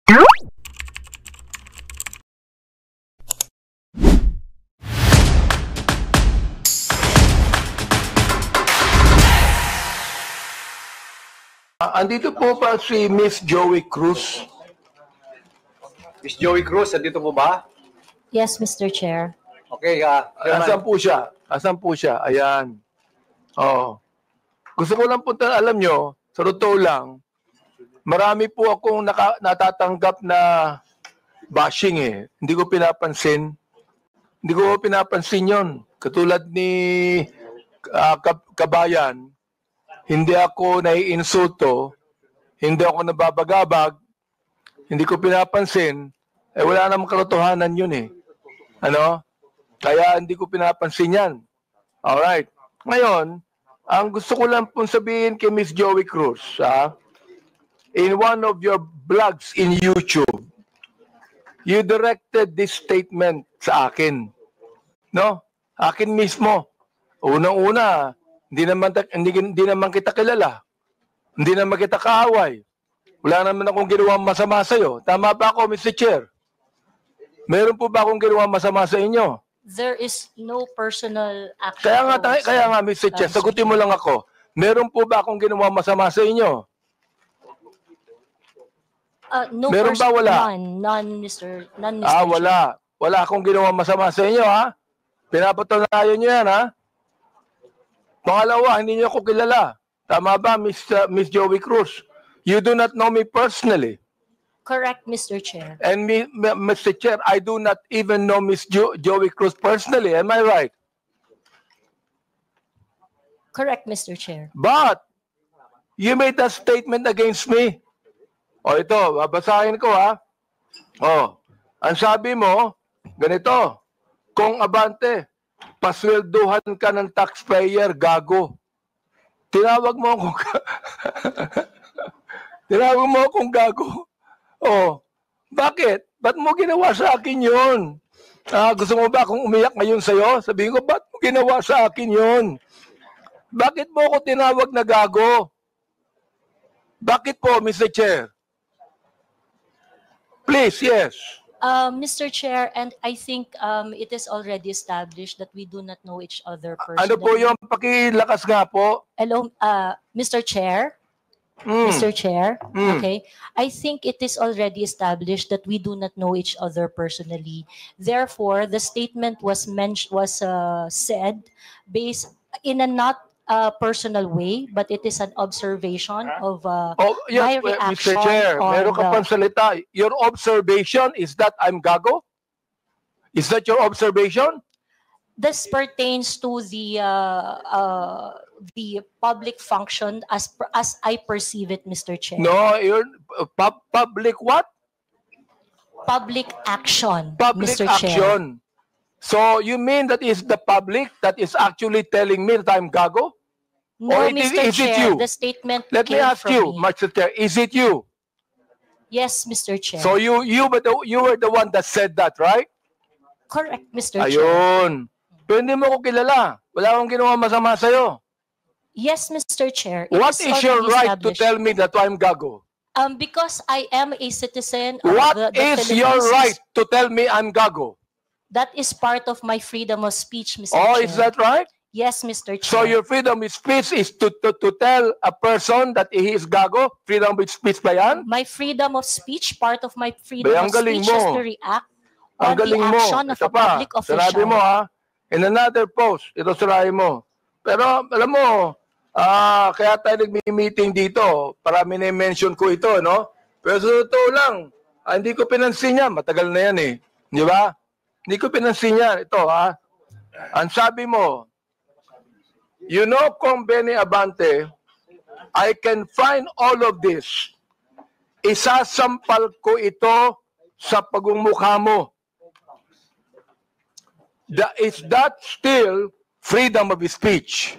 Andito po pa si Miss Joey Cruz. Miss Joey Cruz, andito po ba? Yes, Mr. Chair. Okay, Asan po siya? Asan po siya? Ayan. Oh. Gusto ko lang po alam nyo, sa totoo lang, marami po akong natatanggap na bashing eh. Hindi ko pinapansin. Hindi ko pinapansin yon. Katulad ni Kabayan, hindi ako naiinsulto, hindi ako nababagabag, hindi ko pinapansin, eh wala namang katotohanan yun eh. Ano? Kaya hindi ko pinapansin yan. Alright. Ngayon, ang gusto ko lang pong sabihin kay Miss Joey Cruz, in one of your vlogs in YouTube, you directed this statement sa akin. No? Akin mismo. Unang-una, hindi naman kita kilala. Hindi naman kita kaaway. Wala naman akong ginawang masama sa iyo. Tama ba ako, Mr. Chair? Meron po ba akong ginawang masama sa inyo? There is no personal action. Kaya nga, Mr. Chair, sagutin mo lang ako. Meron po ba akong ginawang masama sa inyo? No meron ba wala? None, Mr. Wala. Wala akong ginawang masama sa inyo, ha? Pinapatunayan niyo yan, ha? Pangalawa, hindi niyo ako kilala. Tama ba, Miss Joey Cruz? You do not know me personally. Correct, Mr. Chair. And Mr. Chair, I do not even know Miss Joey Cruz personally. Am I right? Correct, Mr. Chair. But, you made a statement against me. O ito, babasahin ko ha. O, ang sabi mo, ganito, kung abante, paswelduhan ka ng taxpayer, gago. Tinawag mo akong tinawag mo akong gago. Oh, bakit? Ba't mo ginawa sa akin yun? Gusto mo ba akong umiyak ngayon sa'yo? Sabihin ko, ba't mo ginawa sa akin yun? Bakit mo ako tinawag na gago? Bakit po, Mr. Chair? Please, yes. Mr. Chair, and I think it is already established that we do not know each other personally. Ano po yung pakilakas nga po? Hello, Mr. Chair? Mr. Chair, okay. I think it is already established that we do not know each other personally. Therefore, the statement was said based in a not personal way, but it is an observation of my reaction. Mr. Chair, meron ka pang salita. Your observation is that I'm gago? Is that your observation? This pertains to the public function as I perceive it, Mr. Chair. No, you're public what? Public action, Public Mr. action. Chair. So you mean that is the public that is actually telling me that I'm gago? No, Or Mr. is it Chair, you? the statement Let me came ask from you, me. Mr. Chair, is it you? Yes, Mr. Chair. So you were the one that said that, right? Correct, Mr. Chair. Ayun. Pero hindi mo ko kilala. Wala akong ginawa masama sa'yo. Yes, Mr. Chair. What is your right to tell me that I'm gago? Because I am a citizen of What the is Philippines. your right to tell me I'm gago? That is part of my freedom of speech, Mr. Oh, Chair. is that right? Yes, Mr. Chair. So your freedom of speech is to tell a person that he is gago? Freedom of speech ba yan? My freedom of speech, part of my freedom Ang of galing speech is mo. to react Ang on the galing mo. action of Ito a pa, public official. sinabi mo ha, in another post, ito sirahin mo. Pero alam mo, kaya tayo nagmi-meeting dito, para mini-mention ko ito, no? Pero sa totoo lang, hindi ko pinansin yan, matagal na yan eh. Di ba? Hindi ko pinansin yan. Ito ha, ang sabi mo, you know, Kong Benny Abante, I can find all of this. Isasampal ko ito sa pagmumukha mo. Is that still freedom of speech?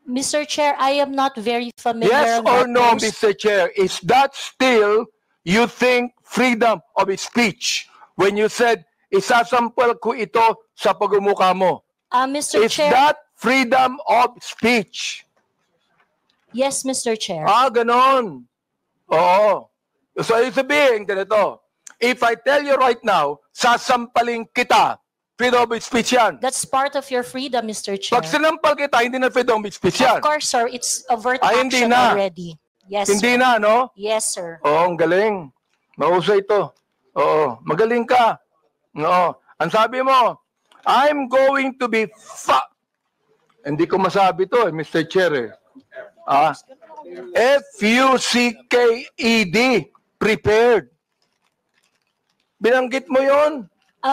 Mr. Chair, I am not very familiar. Yes or no, Mr. Chair? Is that still, you think, freedom of speech? When you said, isasampal ko ito sa pagmumukha mo. Mr. Is Chair. that freedom of speech? Yes, Mr. Chair. Ganon. Oo. So, ibig sabihin, ganito, if I tell you right now, sasampaling kita, freedom of speech yan. That's part of your freedom, Mr. Chair. Pag sinampal kita, hindi na freedom of speech yan. Of course, sir. It's overt Ay, hindi action na. already. Yes, Hindi sir. na, no? Yes, sir. Oo, ang galing. Mahusay ito. Oo, magaling ka. Oo. Ang sabi mo, I'm going to be Hindi ko masabi to, Mr. Chair. F-U-C-K-E-D. Prepared. Binanggit mo yon.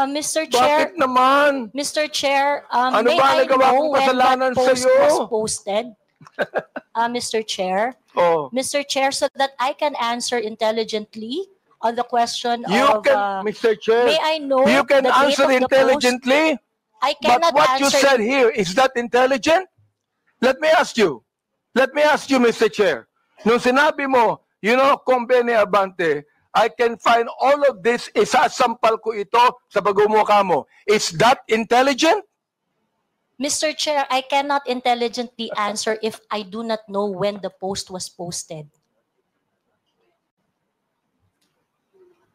Mr. Chair, Bakit naman? Mr. Chair, Ano may ba I nagawa know kong when kasalanan that post sa'yo? was posted? Mr. Chair, Oh. Mr. Chair, so that I can answer intelligently on the question You of, can, Mr. Chair, may I know you can the date answer of the intelligently, I but cannot what you answer. said here, is that intelligent? Let me ask you, Mr. Chair. Nung sinabi mo, Convene Abante, I can find all of this, isasampal ko ito sa pagmumukha mo. Is that intelligent? Mr. Chair, I cannot intelligently answer if I do not know when the post was posted.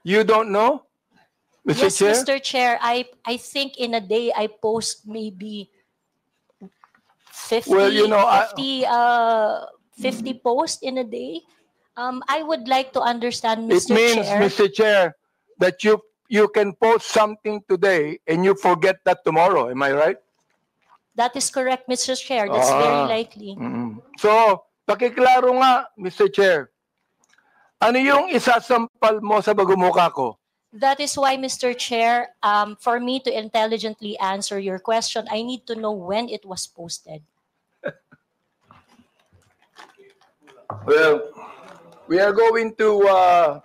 You don't know, Mr. Yes, Chair? Mr. Chair, I think in a day I post maybe 50, Well, 50 posts in a day. I would like to understand, It Mr. means, Chair. Mr. Chair, that you can post something today and you forget that tomorrow. Am I right? That is correct, Mr. Chair. That's very likely. So, pakiklaro nga, Mr. Chair. Ano yung isasampal mo sa pagmumukha ko? That is why, Mr. Chair, for me to intelligently answer your question, I need to know when it was posted. Well, we are going to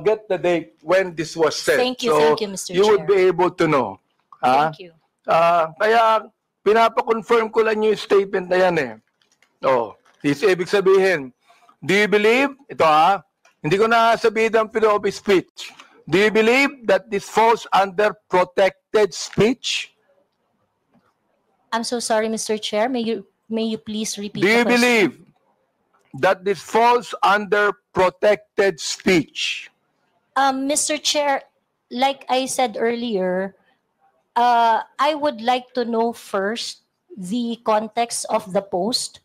get the date when this was said. Thank you, Mr. You would Chair. be able to know. Thank you. Kaya, pinapakonfirm ko lang yung statement na yan eh. Ibig sabihin, do you believe, hindi ko na sabihin ang freedom of speech. Do you believe that this falls under protected speech? I'm so sorry, Mr. Chair. May you please repeat Do the you question? believe that this falls under protected speech? Mr. Chair, like I said earlier, I would like to know first the context of the post.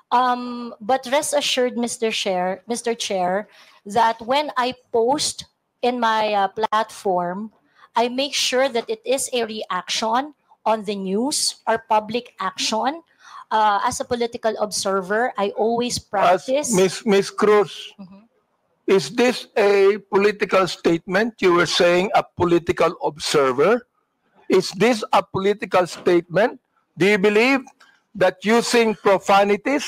But rest assured, Mr. Chair, that when I post in my platform, I make sure that it is a reaction on the news or public action. As a political observer, I always practice. Miss Cruz, is this a political statement? You were saying a political observer. Is this a political statement? Do you believe that using profanities,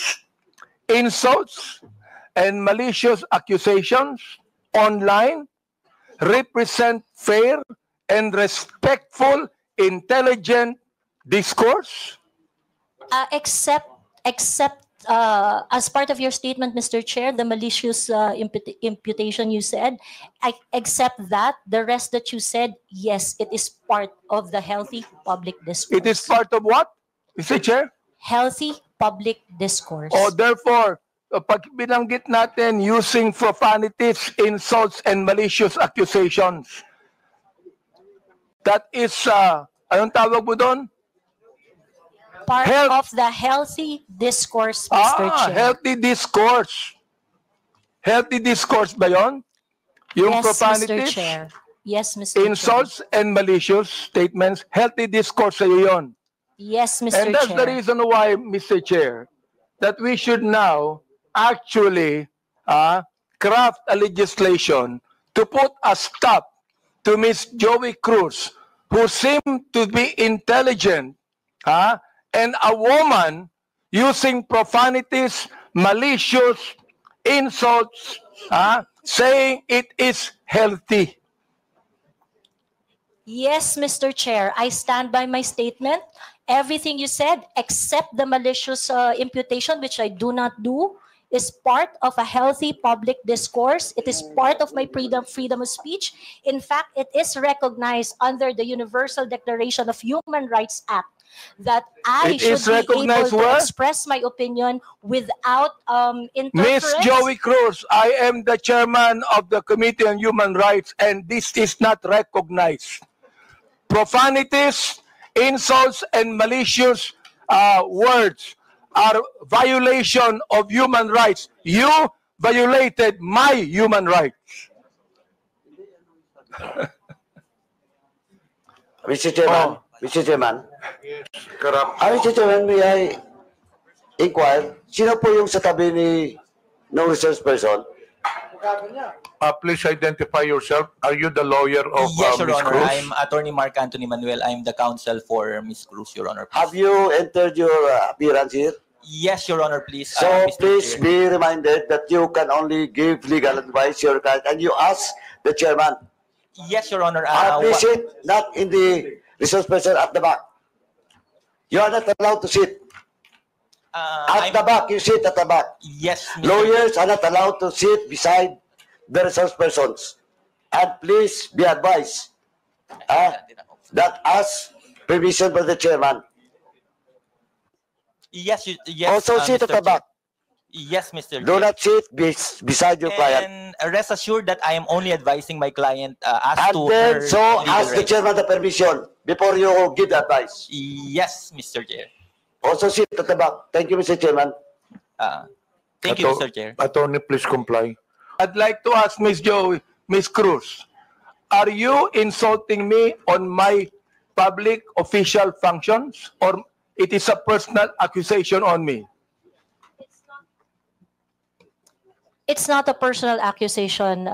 insults, and malicious accusations online represent fair and respectful, intelligent discourse? Except as part of your statement, Mr. Chair, the malicious imputation you said, I accept that. The rest that you said, yes, it is part of the healthy public discourse. It is part of what, Mr. Chair? Healthy public discourse. Therefore, pag binanggit natin using profanities, insults, and malicious accusations, that is, anong tawag mo doon? Part of the healthy discourse, Mr. Chair. Healthy discourse. Healthy discourse ba yun? Yung Yes, Mr. profanities, Chair. Yes, Mr. Chair. insults, and malicious statements, healthy discourse sa'yo yun. Yes, Mr. And that's Chair. the reason why, Mr. Chair, that we should now actually craft a legislation to put a stop to Miss Joey Cruz, who seemed to be intelligent, and a woman using profanities, malicious insults, saying it is healthy. Yes, Mr. Chair, I stand by my statement. Everything you said, except the malicious imputation, which I do not do, is part of a healthy public discourse. It is part of my freedom of speech. In fact, it is recognized under the Universal Declaration of Human Rights Act that I It is should be able recognized to where? express my opinion without Miss interference. Joey Cruz, I am the chairman of the Committee on Human Rights, and this is not recognized. Profanities, insults, and malicious words are violation of human rights. You violated my human rights. Mr. Chairman, Mr. Chairman. Mr. Chairman, may I inquire, sino po yung sa tabi ni no resource person? Please identify yourself. Are you the lawyer of Yes, Your Ms. Honor. Cruz? I'm Attorney Mark Anthony Manuel. I'm the counsel for Ms. Cruz, Your Honor. Have you entered your appearance here? Yes, Your Honor, please. So Mr. please Chair. be reminded that you can only give legal advice to your client and you ask the chairman. Yes, Your Honor. Please sit not in the resource person at the back. You are not allowed to sit. At the back, you sit at the back. Yes, Mr. Lawyers are not allowed to sit beside the resource persons. And please be advised that as permission by the chairman. Yes, yes. Also sit at Mr. the back. Yes, Mr. Do Chair. not sit beside your client. And rest assured that I am only advising my client as And to then, her so legal ask the rights. chairman the permission before you give the advice. Yes, Mr. Chair. Also sit at the back. Thank you, Mr. Chairman. Thank you, Mr. Chair. Attorney, please comply. I'd like to ask Miss Joey, Miss Cruz, are you insulting me on my public official functions, or it is a personal accusation on me? It's not a personal accusation,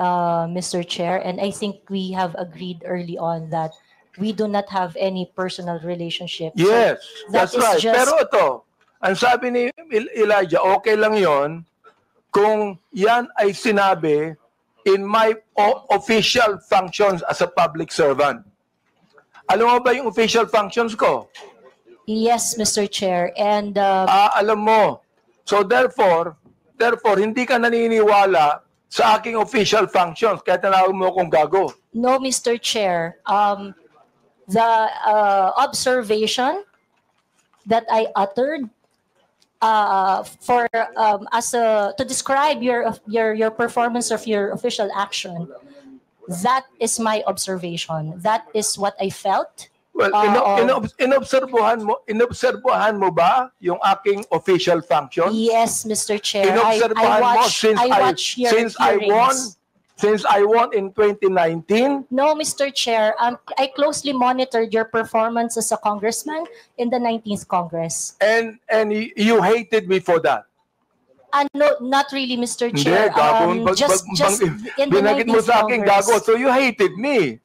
Mr. Chair, and I think we have agreed early on that we do not have any personal relationship. So Yes, that that's is right. just- Pero ito, ang sabi ni Elijah, okay lang yon kung yan ay sinabi in my official functions as a public servant. Alam mo ba yung official functions ko? Yes, Mr. Chair, and Alam mo. So therefore, hindi ka naniniwala sa aking official functions, kaya tinawag mo akong gago. no, Mr. Chair, the observation that I uttered to describe your performance of your official action, that is my observation. That is what I felt. Well, inobserbuhan mo ba yung aking official functions? Yes, Mr. Chair. Inobserbahan mo since I won in 2019? No, Mr. Chair. I closely monitored your performance as a congressman in the 19th Congress. And you hated me for that. No, not really, Mr. Chair. Hindi, Just in the binanggit mo 19th sa akin Congress. gago, so you hated me.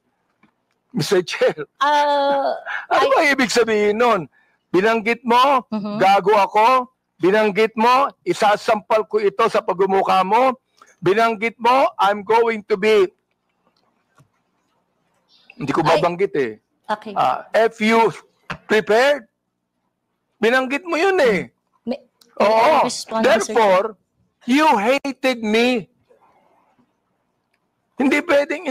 Mr. Chair, ano ba ibig sabihin nun? Binanggit mo, gago ako, binanggit mo, isasampal ko ito sa pagmumukha mo, binanggit mo, I'm going to be, hindi ko babanggit eh. Okay. If you prepared, binanggit mo yun eh. May Oo. I respond, Mr. Chair? Therefore, you hated me. Hindi pwedeng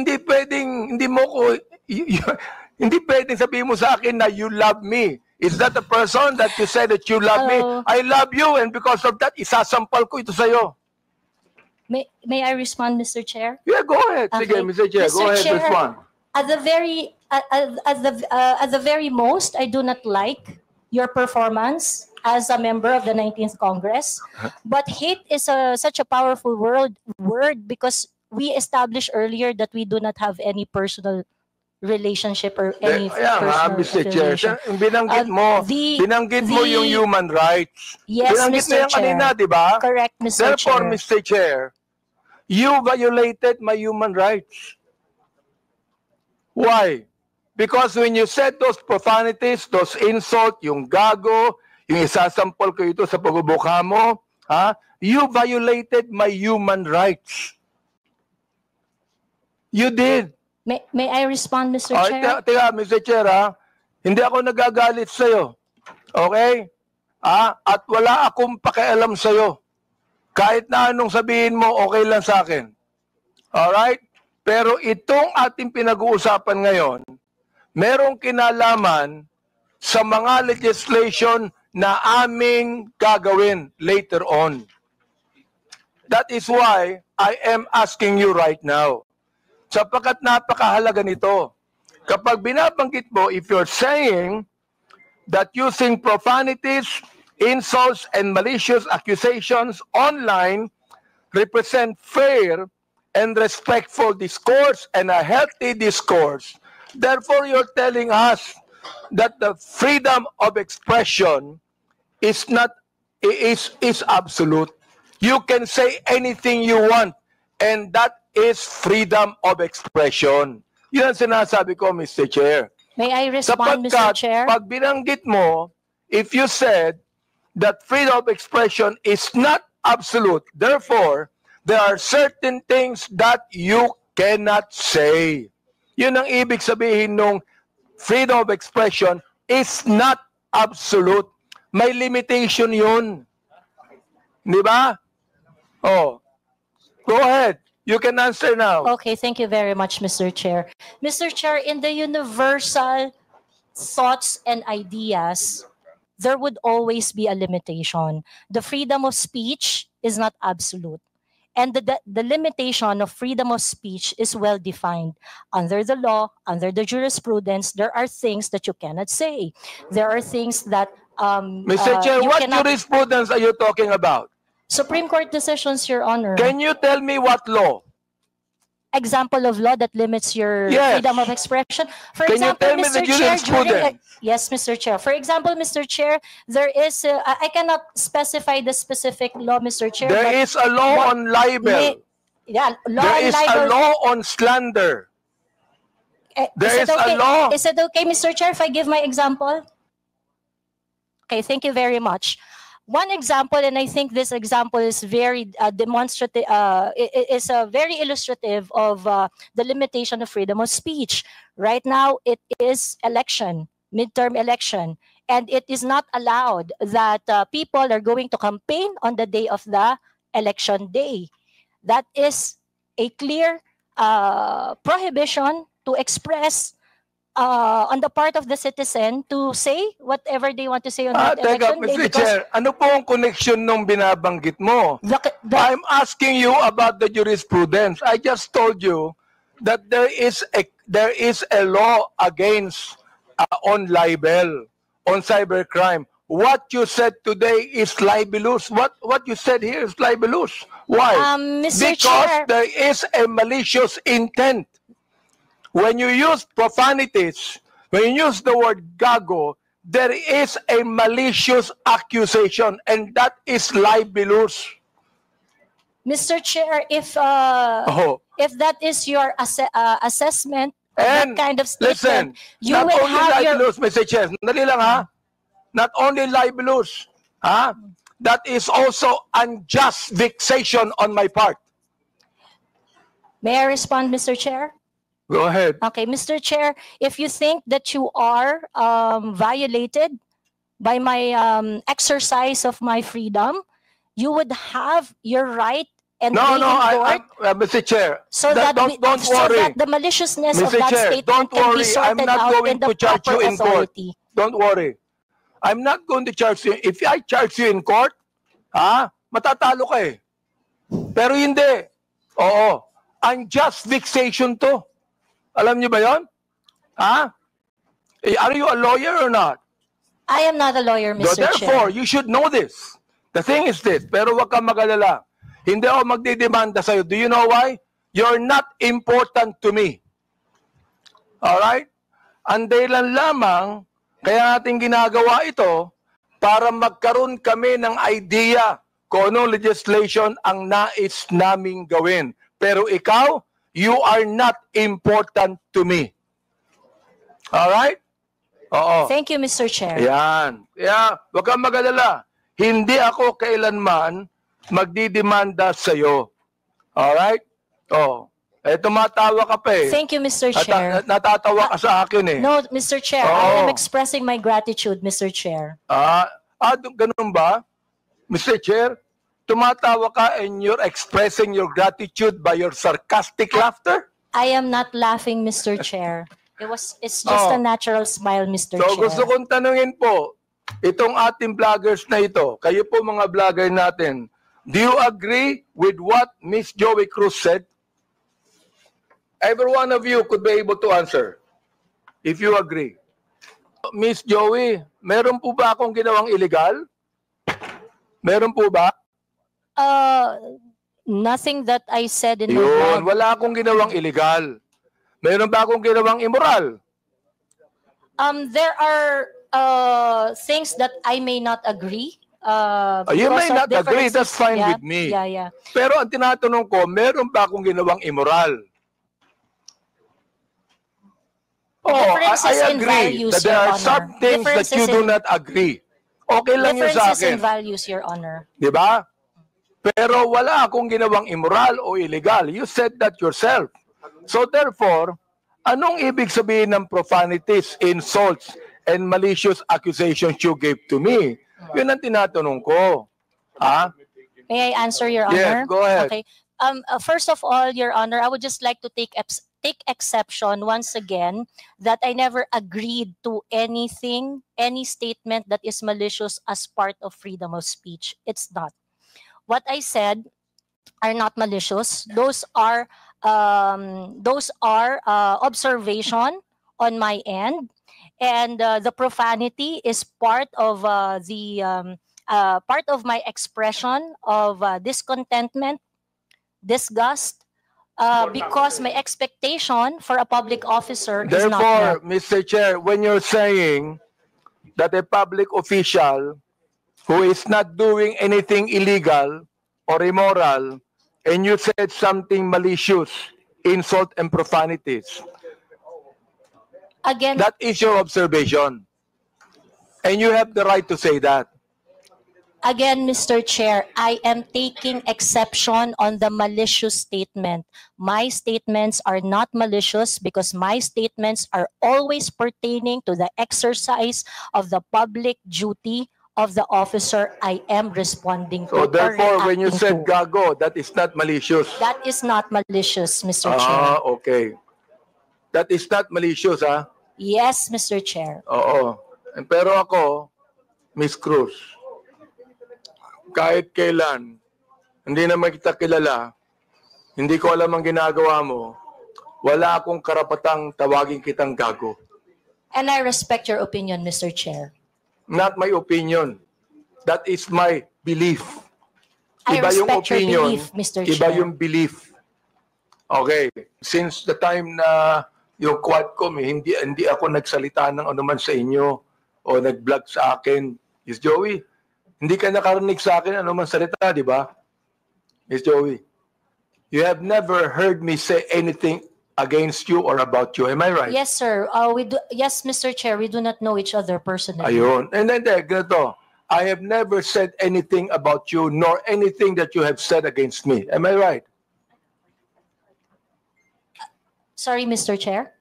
sabihin mo sa akin na you love me. Is that the person that you said that you love me? I love you, and because of that, isasampal ko ito sa'yo. May I respond, Mr. Chair? Yeah, go ahead. Sige, Okay. Mr. Chair, go ahead, Chair, respond. At the very most, I do not like your performance as a member of the 19th Congress. But hate is such a powerful word because we established earlier that we do not have any personal relationship or any Kaya nga, personal Mr. Chair, affiliation. binanggit mo yung human rights. Yes, Binanggit mo Mr. yan Chair. kanina, di ba? Correct, Mr. Therefore, Chair. Mr. Chair, you violated my human rights. Why? Because when you said those profanities, those insults, yung gago, yung isasampol ko ito sa pagbubuka mo, you violated my human rights. You did. May I respond, Mr. Chair? Teka, Mr. Chair, hindi ako nagagalit sa'yo. Okay? At wala akong pakialam sa'yo. Kahit na anong sabihin mo, okay lang sa akin. Alright? Pero itong ating pinag-uusapan ngayon, merong kinalaman sa mga legislation na aming gagawin later on. That is why I am asking you right now. Sapagkat napakahalaga nito. Kapag binabanggit mo, if you're saying that using profanities, insults, and malicious accusations online represent fair and respectful discourse and a healthy discourse, therefore you're telling us that the freedom of expression is not is absolute. You can say anything you want, and that is freedom of expression. Yun ang sinasabi ko, Mr. Chair. May I respond, Mr. Chair? Pag binanggit mo, if you said that freedom of expression is not absolute, therefore, there are certain things that you cannot say. Yun ang ibig sabihin nung freedom of expression is not absolute. May limitation yun. Di ba? Oh. Go ahead. You can answer now. Okay, thank you very much, Mr. Chair. Mr. Chair, in the universal thoughts and ideas, there would always be a limitation. The freedom of speech is not absolute. And the limitation of freedom of speech is well defined. Under the law, under the jurisprudence, there are things that you cannot say. There are things that Mr. Chair, what jurisprudence are you talking about? Supreme Court decisions, Your Honor. Can you tell me what law? Example of law that limits your Yes. freedom of expression. For Can you example, tell me the Mr. Chair, jurisprudence? yes, Mr. Chair. For example, Mr. Chair, there is, I cannot specify the specific law, Mr. Chair. There but is a law on libel. yeah, law There on is a libel. law on slander. There Is is it a okay? law. Is it okay, Mr. Chair, if I give my example? Okay, thank you very much. One example, and I think this example is very demonstrative, is very illustrative of the limitation of freedom of speech. Right now, it is election, midterm election, and it is not allowed that people are going to campaign on the day of the election day. That is a clear prohibition to express on the part of the citizen to say whatever they want to say on that Teka, election day. Mr. because Chair, ano po ang connection nung binabanggit mo? I'm asking you about the jurisprudence. I just told you that there is a law against on libel, on cybercrime. What you said today is libelous. What you said here is libelous. Why? Mr. Because Chair, there is a malicious intent. When you use profanities, when you use the word gago, there is a malicious accusation, and that is libelous. Mr. Chair, if that is your assessment of that And kind of listen, statement, you not will only have your libelous, Mr. Chair, dali lang ha, not only libelous, ha, that is also unjust vexation on my part. May I respond, Mr. Chair? Go ahead. Okay, Mr. Chair, if you think that you are violated by my exercise of my freedom, you would have your right and No, day no, in court Mr. Chair, so that don't so worry. that the maliciousness of Mr. that Chair, statement don't can be worry. I'm sorted not out going in the to charge you proper in court. authority. Don't worry. I'm not going to charge you. If I charge you in court, matatalo ka eh. Pero hindi. Oo. Unjust vexation to. Alam niyo ba yon? Are you a lawyer or not? I am not a lawyer, So Mr. therefore, Chair. you should know this. The thing is this, pero wag kang mag-alala. Hindi ako magdidemanda sa'yo. Do you know why? You're not important to me. Alright? Ang dahilan lamang, kaya natin ginagawa ito, para magkaroon kami ng idea kung anong legislation ang nais naming gawin. Pero ikaw, you are not important to me. Alright? Oo. Thank you, Mr. Chair. Yan. Kaya, wag kang mag-alala. Hindi ako kailanman magdidemanda sa'yo. Alright? Oh. Tumatawa ka pa eh. Thank you, Mr. Chair. Natatawa ka sa akin eh. No, Mr. Chair, I am Oo. expressing my gratitude, Mr. Chair. Ganun ba? Mr. Chair, tumatawa ka and you're expressing your gratitude by your sarcastic laughter? I am not laughing, Mr. Chair. It's just Oh. a natural smile, Mr. So Chair. gusto kong tanungin po, itong ating vloggers na ito, kayo po mga vlogger natin, do you agree with what Miss Joey Cruz said? Every one of you could be able to answer if you agree. Miss Joey, meron po ba akong ginawang illegal? Meron po ba? Nothing that I said in the Yun, vlog. wala akong ginawang illegal. Meron ba akong ginawang immoral? There are things that I may not agree. You because may of not agree, differences. that's fine Yeah, with me. Yeah. Pero ang tinatanong ko, meron ba akong ginawang immoral? Oh, Differences I in agree values, that there Your are Honor. some things that Differences you do in- not agree. Okay lang yun sa Differences in akin. values, Your Honor. Di ba? Pero wala akong ginawang immoral o illegal. You said that yourself. So therefore, anong ibig sabihin ng profanities, insults, and malicious accusations you gave to me? Yun ang tinatanong ko. Ha? May I answer, Your Yes, Honor? go ahead. Okay. First of all, Your Honor, I would just like to take exception once again that I never agreed to anything, any statement that is malicious as part of freedom of speech. It's not. What I said are not malicious. Those are observation on my end, and the profanity is part of part of my expression of discontentment, disgust, because my expectation for a public officer is not Therefore, met. Mr. Chair, when you're saying that a public official who is not doing anything illegal or immoral, and you said something malicious, insult and profanities, Again, that is your observation. And you have the right to say that. Again, Mr. Chair, I am taking exception on the malicious statement. My statements are not malicious because my statements are always pertaining to the exercise of the public duty of the officer I am responding to. So or therefore, when you said reacting to. gago, that is not malicious. That is not malicious, Mr. Ah, Chair. okay. That is not malicious, ha? Yes, Mr. Chair. Oo. Pero ako, Miss Cruz, kahit kailan, hindi naman kita kilala, hindi ko alam ang ginagawa mo, wala akong karapatang tawagin kitang gago. And I respect your opinion, Mr. Chair. Not my opinion. That is my belief. I Iba yung respect your opinion, belief, Mr. iba Chair. yung belief. Okay. Since the time na yung Quadcom, hindi ako nagsalita ng anuman sa inyo o nag-vlog sa akin. Miss Joey, hindi ka nakarinig sa akin anuman salita, di ba? Miss Joey, you have never heard me say anything against you or about you. Am I right? Yes, sir. Yes, Mr. Chair, we do not know each other personally. Ayun. And then, ganito. I have never said anything about you nor anything that you have said against me. Am I right? Sorry, Mr. Chair.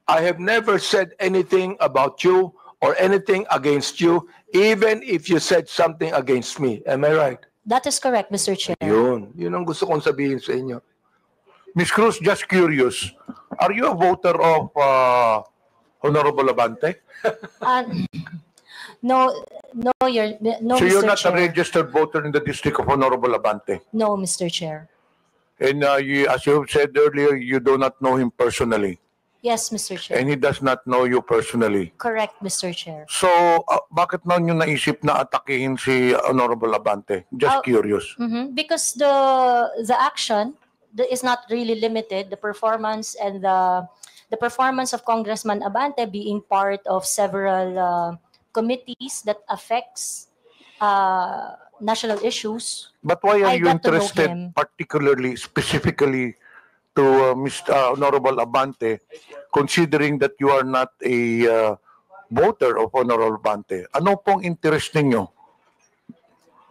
I have never said anything about you or anything against you, even if you said something against me. Am I right? That is correct, Mr. Chair. Yun. Yun ang gusto kong sabihin sa inyo. Miss Cruz, just curious, are you a voter of Honorable Abante? No, no, So you're Mr. not a Chair. registered voter in the district of Honorable Abante? No, Mr. Chair. And as you said earlier, you do not know him personally. Yes, Mr. Chair. And he does not know you personally. Correct, Mr. Chair. So, bakit na nyo naisip na atakihin si Honorable Abante? Just curious. Because the action is not really limited. The performance and the performance of Congressman Abante being part of several committees that affects national issues. But why are I you got to know interested him. particularly, specifically to Mr. Honorable Abante, considering that you are not a voter of Honorable Abante? Ano pong interest ninyo?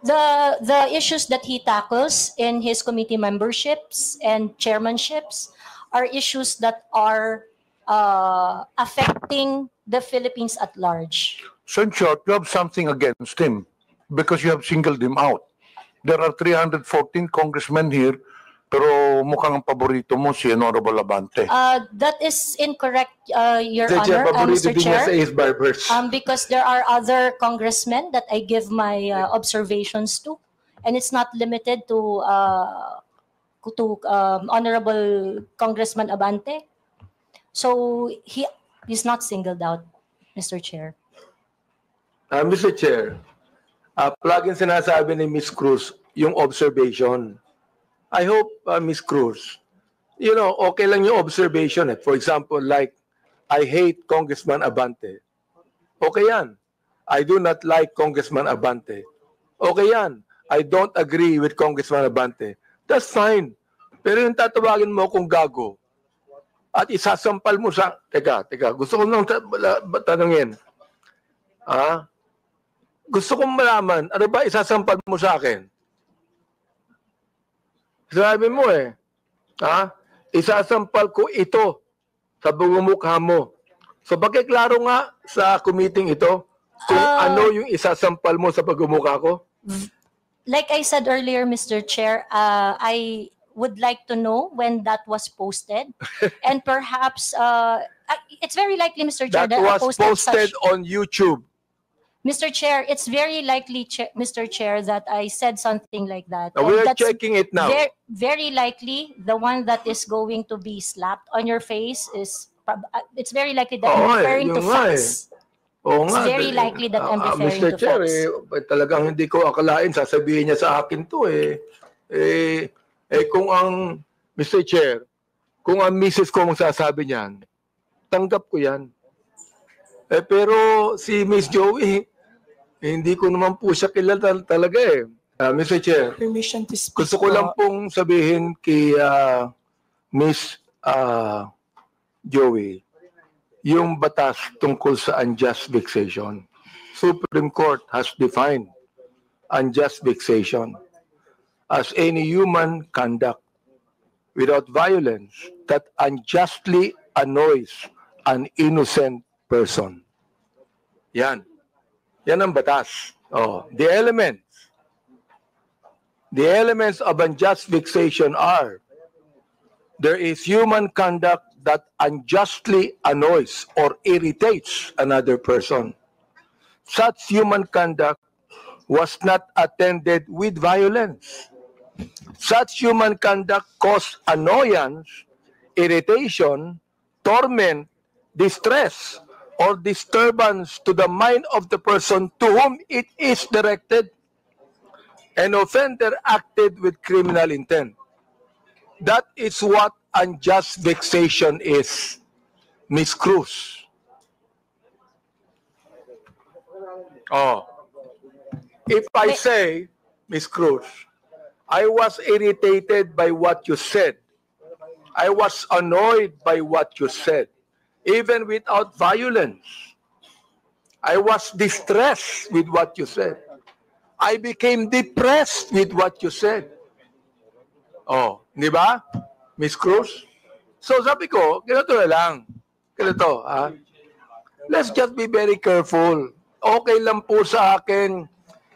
The issues that he tackles in his committee memberships and chairmanships are issues that are affecting the Philippines at large. So in short, you have something against him because you have singled him out. There are 314 congressmen here Pero mukhang ang paborito mo si Honorable Abante. That is incorrect, Your Mr. Chair, Honor, paborito Mr. din niya sa Chair. Ace Barbers. Because there are other congressmen that I give my observations to, and it's not limited to Honorable Congressman Abante. So he's not singled out, Mr. Chair. Mr. Chair, palaging sinasabi ni Ms. Cruz yung observation. I hope, Ms. Cruz, you know, okay lang yung observation. For example, like, I hate Congressman Abante. Okay yan. I do not like Congressman Abante. Okay yan. I don't agree with Congressman Abante. That's fine. Pero yung tatawagin mo kung gago at isasampal mo sa... Teka, gusto ko nang tanungin. Gusto kong malaman, ano ba isasampal mo sa akin? Sabi mo isasampal ko ito sa bumumukha mo. So pakiklaro nga sa committee ito kung ano yung isasampal mo sa pagmumukha ko? Like I said earlier, Mr. Chair, I would like to know when that was posted. And perhaps, it's very likely, Mr. Chair, That I was posted on YouTube. Mr. Chair, it's very likely, Mr. Chair, that I said something like that. We are checking it now. Very likely, the one that is going to be slapped on your face is, it's very likely that I'm referring to facts. Oo nga. It's very likely that I'm referring Mr. to Chair, facts. talagang hindi ko akalain, sasabihin niya sa akin to kung ang, Mr. Chair, kung ang misis ko magsasabi niyan, tanggap ko yan. Pero si Miss Joey, hindi ko naman po siya kilala talaga Mr. Chair, Permission to speak. gusto ko lang pong sabihin kay Miss Joey, yung batas tungkol sa unjust vexation. Supreme Court has defined unjust vexation as any human conduct without violence that unjustly annoys an innocent person. Yan. Yan ang batas. The elements of unjust vexation are: there is human conduct that unjustly annoys or irritates another person. Such human conduct was not attended with violence. Such human conduct caused annoyance, irritation, torment, distress, or disturbance to the mind of the person to whom it is directed. An offender acted with criminal intent. That is what unjust vexation is, Ms. Cruz. If I say, Ms. Cruz, I was irritated by what you said. I was annoyed by what you said, even without violence. I was distressed with what you said. I became depressed with what you said. Di ba, Ms. Cruz? So sabi ko, ganito na lang. Ganito, let's just be very careful. Okay lang po sa akin.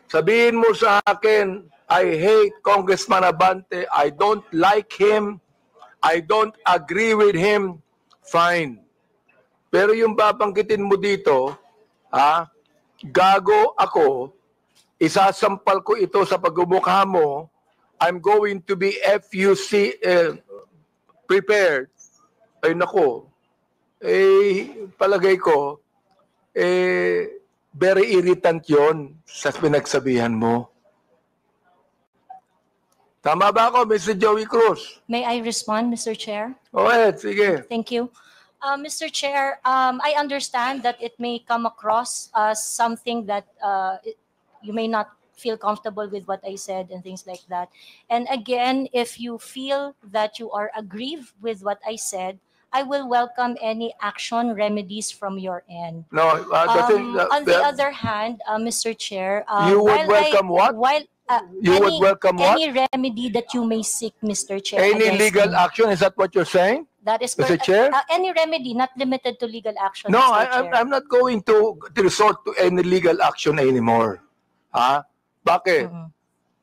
Sabihin mo sa akin, I hate Congressman Abante. I don't like him. I don't agree with him. Fine. Pero yung babanggitin mo dito, gago ako, isasampal ko ito sa pagmumukha mo, I'm going to be FUC prepared. Ay nako, palagay ko, very irritant yon sa pinagsabihan mo. Tama ba ako, Mr. Joey Cruz? May I respond, Mr. Chair? Sige. Thank you. Mr. Chair, I understand that it may come across as something that you may not feel comfortable with what I said and things like that. And again, if you feel that you are aggrieved with what I said, I will welcome any action remedies from your end. No, On the other hand, Mr. Chair, you would welcome what? You would welcome what? Any remedy that you may seek, Mr. Chair. Any against legal me. action? Is that what you're saying? That is Mr. correct. Chair? Any remedy, not limited to legal action. No, Mr. Chair. I'm not going to resort to any legal action anymore. Bakit?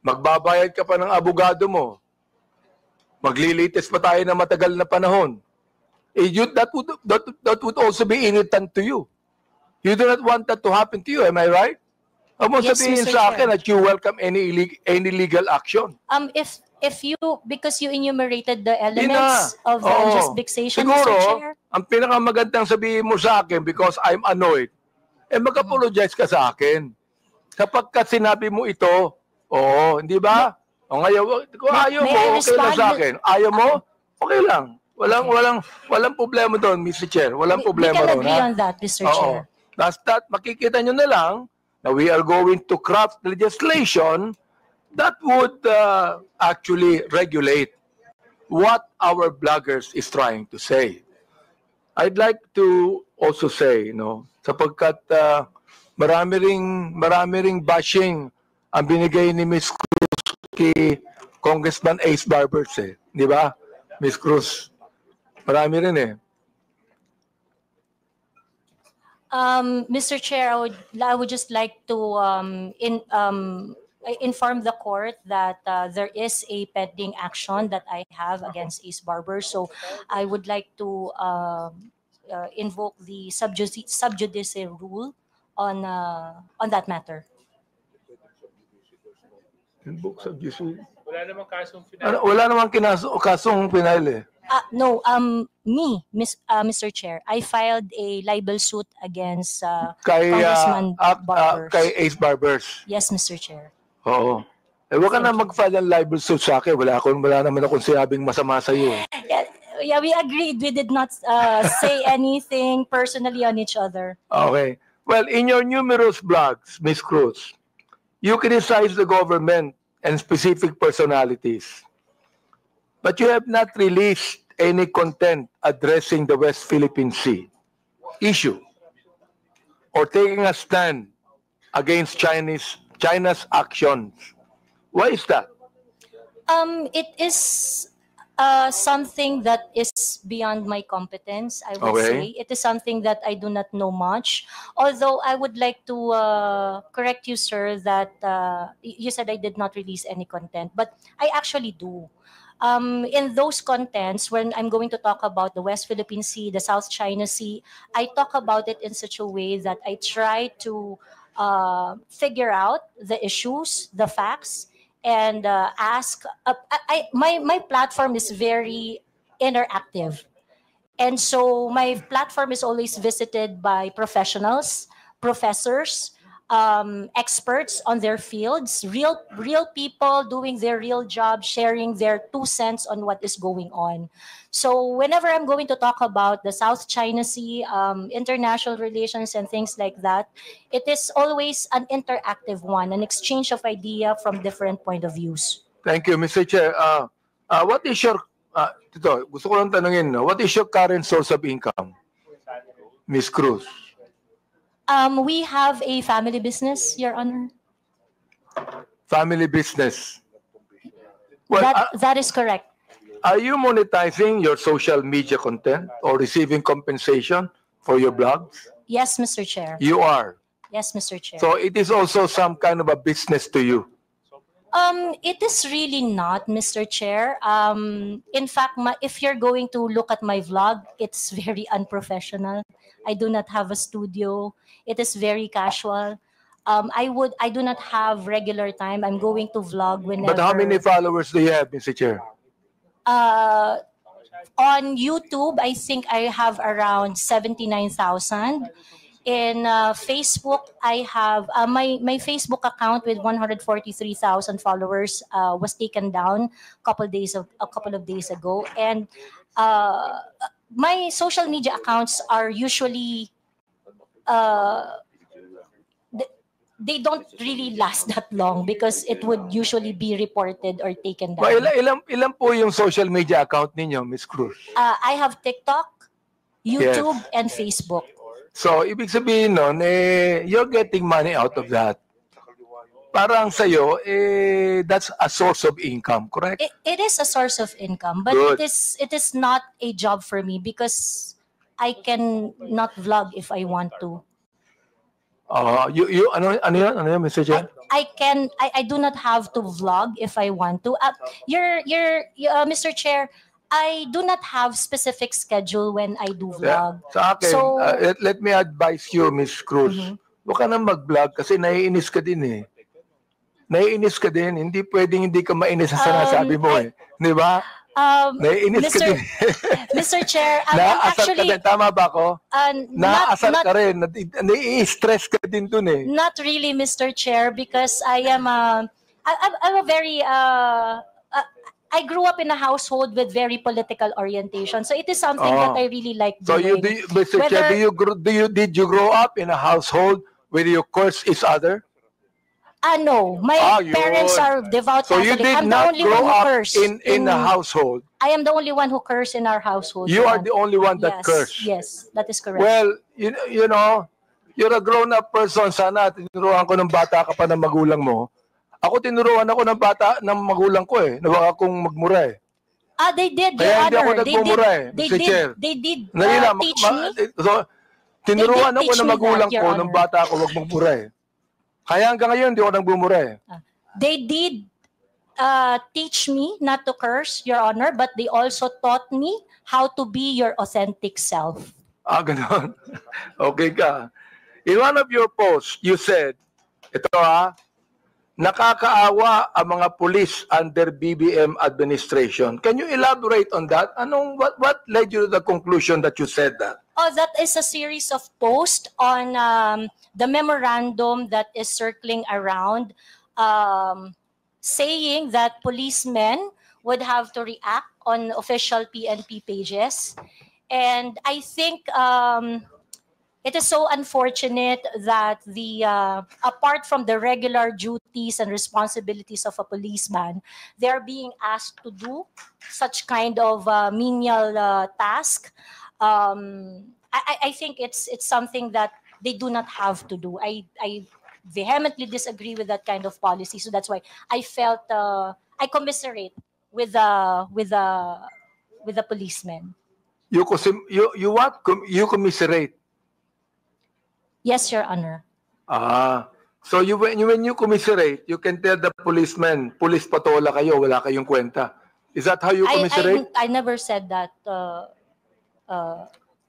Magbabayad ka pa ng abogado mo. Maglilitis pa tayo na matagal na panahon. That would also be irritant to you. You do not want that to happen to you, am I right? Huwag mo Yes, sabihin Mr. sa akin Chair. that you welcome any legal action. If you, because you enumerated the Di elements na. of the Oo. unjust vexation, Siguro, Mr. Chair. ang pinakamagandang sabihin mo sa akin because I'm annoyed, mag-apologize ka sa akin. Kapag ka sinabi mo ito, hindi ba? O ngayon, kung ayaw May mo, I okay lang respond? sa akin. Ayaw mo, okay lang. Walang problema doon, Mr. Chair. Walang We problema can doon. agree ha? on that, Mr. Oo. Chair. That's that. Makikita nyo na lang na we are going to craft legislation that would actually regulate what our bloggers is trying to say. I'd like to also say, sapagkat marami ring bashing ang binigay ni Ms. Cruz kay Congressman Ace Barbers, di ba? Ms. Cruz, marami rin Mr. Chair, I would just like to inform the court that there is a pending action that I have against Ace Barber. So I would like to invoke the sub judice rule on that matter. Wala namang kasong pinal No, Mr. Chair, I filed a libel suit against Congressman Barbers. Kay Ace Barbers. Yes, Mr. Chair. Oo. Huwag ka na mag-file ng libel suit sa akin. Wala naman akong sinabing masama sa iyo. Yeah, we agreed. We did not say anything personally on each other. Okay. Well, in your numerous blogs, Ms. Cruz, you criticize the government and specific personalities. But you have not released any content addressing the West Philippine Sea issue or taking a stand against China's actions. Why is that? It is something that is beyond my competence, I would say. It is something that I do not know much. Although I would like to correct you, sir, that you said I did not release any content, but I actually do. In those contents, when I'm going to talk about the West Philippine Sea, the South China Sea, I talk about it in such a way that I try to figure out the issues, the facts, and ask. My platform is very interactive. And so my platform is always visited by professionals, professors, experts on their fields, real people doing their real job, sharing their 2 cents on what is going on. So whenever I'm going to talk about the South China Sea, international relations and things like that, it is always an interactive one, an exchange of idea from different point of views. Thank you, Mr. Chair. What is your, gusto ko lang tanungin, what is your current source of income, Ms. Cruz? We have a family business, Your Honor. Family business. Well, That is correct. are you monetizing your social media content or receiving compensation for your blogs? Yes, Mr. Chair. You are. Yes, Mr. Chair. So it is also some kind of a business to you. It is really not, Mr. Chair. In fact, if you're going to look at my vlog, it's very unprofessional. I do not have a studio. It is very casual. I do not have regular time. I'm going to vlog whenever. But how many followers do you have, Mr. Chair? On YouTube, I think I have around 79,000. In Facebook, I have my Facebook account with 143,000 followers was taken down a couple of days ago, and my social media accounts are usually they don't really last that long because it would usually be reported or taken down. Well, ilan po yung social media account ninyo, Ms. Cruz? I have TikTok, YouTube, and Facebook. So, ibig sabihin nun, you're getting money out of that. Parang sa'yo, that's a source of income, correct? It is a source of income, but Good. it is not a job for me because I can not vlog if I want to. Ano yan, Mr. Chair? I do not have to vlog if I want to. Mr. Chair, I do not have specific schedule when I do vlog. Sa akin, So- let me advise you, Miss Cruz. Huwag ka na mag-vlog kasi naiinis ka din eh. Naiinis ka din. Hindi pwedeng hindi ka mainis sa sinasabi mo eh. Di ba? Naiinis ka Mr. din. Mr. Chair, I'm Naasar ka actually din. Tama ba ako? Naasar not ka rin. Nai-stress ka din dun eh. not really, Mr. Chair, because I'm a very I grew up in a household with very political orientation, so it is something that I really like So doing. Mr. Chair, did you grow up in a household where you curse each other? No, my Yun. parents are devout So you Catholic. did I'm the not only grow one who up curse in a household. I am the only one who curse in our household. You are Your the only one that Yes, curse. Yes, that is correct. Well, you know, you're a grown-up person. Sana tinuruan ko ng bata ka pa ng magulang mo. Ako tinuruan ako ng bata ng magulang ko eh. Nawag akong magmura eh. They did, Your Kaya hindi ako Honor. nagmumura eh, Mr. Chair. They did Dali lang, teach me. So, tinuruan They did ako teach ng me magulang that, Your ko Honor. ng bata ko wag magmura eh. Kaya hanggang ngayon hindi ako nagbumura eh. They did teach me not to curse, Your Honor, but they also taught me how to be your authentic self. Ganon. Okay ka. In one of your posts, you said, ito nakakaawa ang mga pulis under BBM administration. Can you elaborate on that? What led you to the conclusion that you said that? That is a series of posts on the memorandum that is circling around, saying that policemen would have to react on official PNP pages. And I think it is so unfortunate that apart from the regular duties and responsibilities of a policeman, they are being asked to do such kind of menial task. I think it's something that they do not have to do. I vehemently disagree with that kind of policy. So that's why I felt I commiserate with the policemen. You what? You commiserate. Yes, Your Honor. So when you commiserate, you can tell the policeman, police patola kayo, wala kayong kwenta. Is that how you commiserate? I never said that,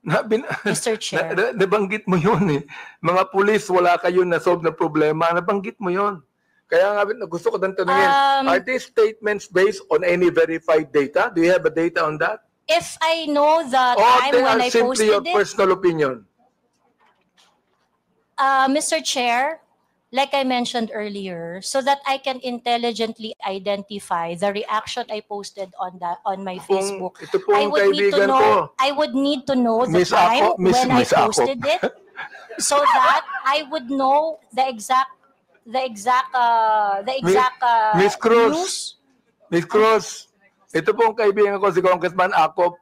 Mr. Chair. Nabanggit mo yun eh. Mga pulis, wala kayong na-solve na problema. Nabanggit mo yun. Kaya nga gusto ko nang tanungin, are these statements based on any verified data? Do you have a data on that? If I know the Or time they when are I simply your posted it, personal opinion? Mr. Chair, like I mentioned earlier, so that I can intelligently identify the reaction I posted on my Facebook, Ito pong kaibigan ko. I would need to know the Miss time Ako, Miss when I Ako. posted it, so that I would know the exact Miss Cruz. news. Miss Cruz, ito pong kaibigan ko si Congressman Akop,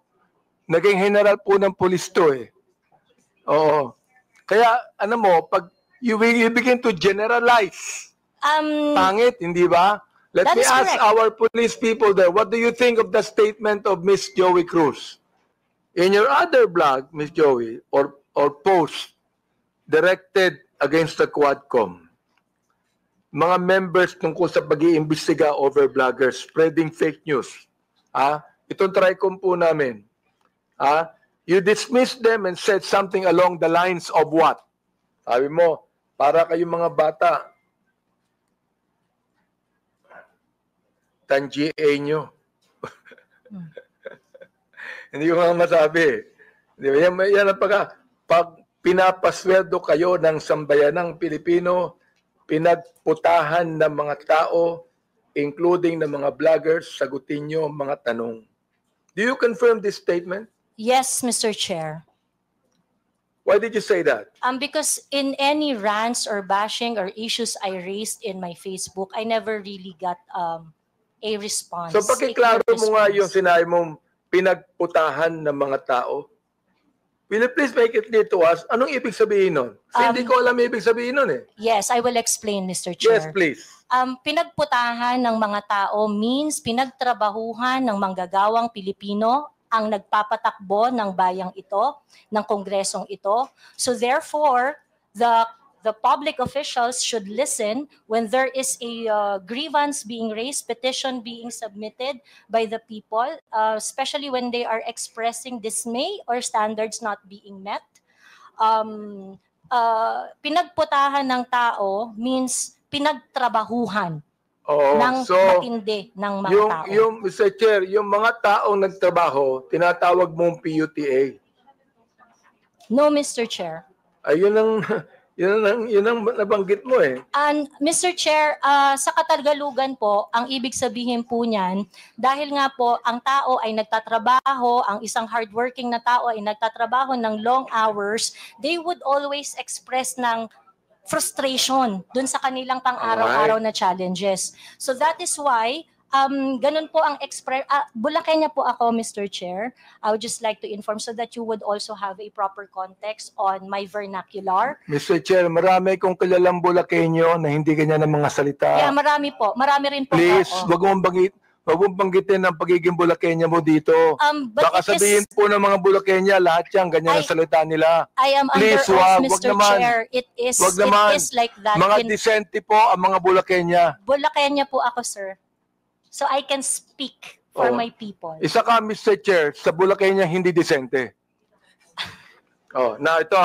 naging general po ng pulis to eh. Oo. Kaya, pag you begin to generalize, pangit, hindi ba? Let That me is ask correct. our police people there, what do you think of the statement of Miss Joey Cruz? In your other blog, Miss Joey, or post directed against the Quadcom, mga members tungkol sa pag-iimbestiga over bloggers spreading fake news. Itong TRICOM po namin. You dismissed them and said something along the lines of what? Sabi mo, para kayong mga bata, tangiya nyo. Hindi ko nga masabi. Yan ang pag pinapasweldo kayo ng sambayanang Pilipino, pinagputahan ng mga tao, including ng mga vloggers, sagutin nyo ang mga tanong. Do you confirm this statement? Yes, Mr. Chair. Why did you say that? Because in any rants or bashing or issues I raised in my Facebook, I never really got a response. So pakiklaro mo nga yung sinabi mong pinagputahan ng mga tao. Will you please make it clear to us, anong ibig sabihin nun? Kasi hindi ko alam ibig sabihin nun eh. Yes, I will explain, Mr. Chair. Yes, please. Pinagputahan ng mga tao means pinagtrabahuhan ng manggagawang Pilipino ang nagpapatakbo ng bayang ito, ng kongresong ito. So therefore, the the public officials should listen when there is a grievance being raised, petition being submitted by the people, especially when they are expressing dismay or standards not being met. Pinagputahan ng tao means pinagtrabahuhan ng matindi ng mga tao. Yung Mr. Chair, yung mga taong nagtrabaho, tinatawag mong PUTA. No, Mr. Chair. Ayun ang nabanggit mo eh. And Mr. Chair, sa Katagalugan po, ang ibig sabihin po niyan, dahil nga po ang tao ay nagtatrabaho, ang isang hardworking na tao ay nagtatrabaho ng long hours, they would always express ng frustration dun sa kanilang pang-araw-araw na challenges. So that is why ganun po ang Bulakenyo po ako, Mr. Chair. I would just like to inform so that you would also have a proper context on my vernacular. Mr. Chair, marami kong kilalang Bulakenyo na hindi ganyan ang mga salita. Yeah, marami po. Marami rin po. Please, wag mong banggitin ang pagiging Bulakenyo mo dito. Baka sabihin po ng mga Bulakenya, lahat yan, ganyan ang salita nila. I am Please, under oath, Mr. Chair. It is like that. Mga disente po ang mga Bulakenya. Bulakenya po ako, sir. So I can speak for my people. Isa ka, Mr. Chair, sa Bulakenya hindi disente. Now ito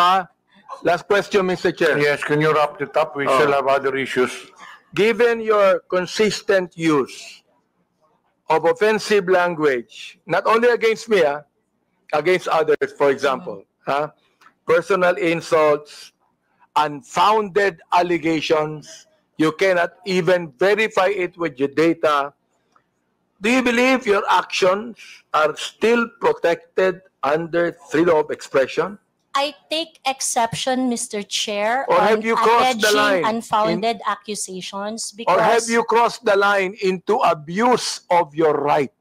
last question, Mr. Chair. Yes, can you wrap it up? We still have other issues. Given your consistent use of offensive language, not only against me, against others, for example, personal insults, unfounded allegations, you cannot even verify it with your data. Do you believe your actions are still protected under freedom of expression? I take exception, Mr. Chair, Or have on you crossed the line alleging unfounded accusations because Or have you crossed the line into abuse of your right?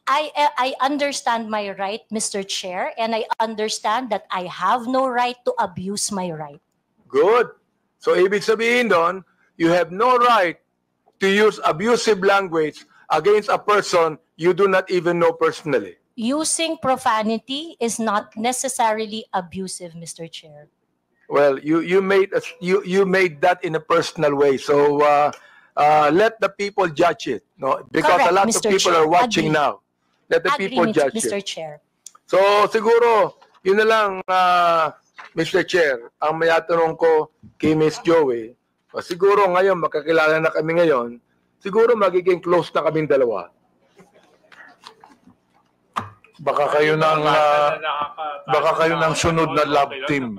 I understand my right, Mr. Chair, and I understand that I have no right to abuse my right. Good. So ibig sabihin doon, you have no right to use abusive language against a person you do not even know personally. Using profanity is not necessarily abusive, Mr. Chair. Well, you made that in a personal way. So let the people judge it, no? Because Correct, a lot Mr. of people Chair. are watching Agree. now. Let the people judge Mr. it. Chair. So siguro yun na lang, Mr. Chair, ang mayatanong ko kay Ms. Joey. Siguro ngayon magkakilala na kami ngayon. Siguro magiging close na kaming dalawa. Baka kayo ng sunod na love team.